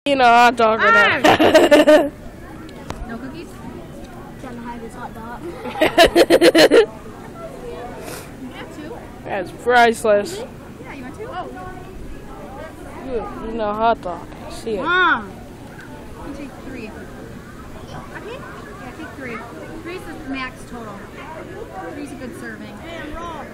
Eating a hot dog right now. No cookies? Trying to hide this hot dog. You can have two. That's priceless. Yeah, you want two? Oh. Eating a hot dog. I see it. Mom! You take three. Okay? Yeah, take three. Three's the max total. Three's a good serving. Hey, I'm wrong.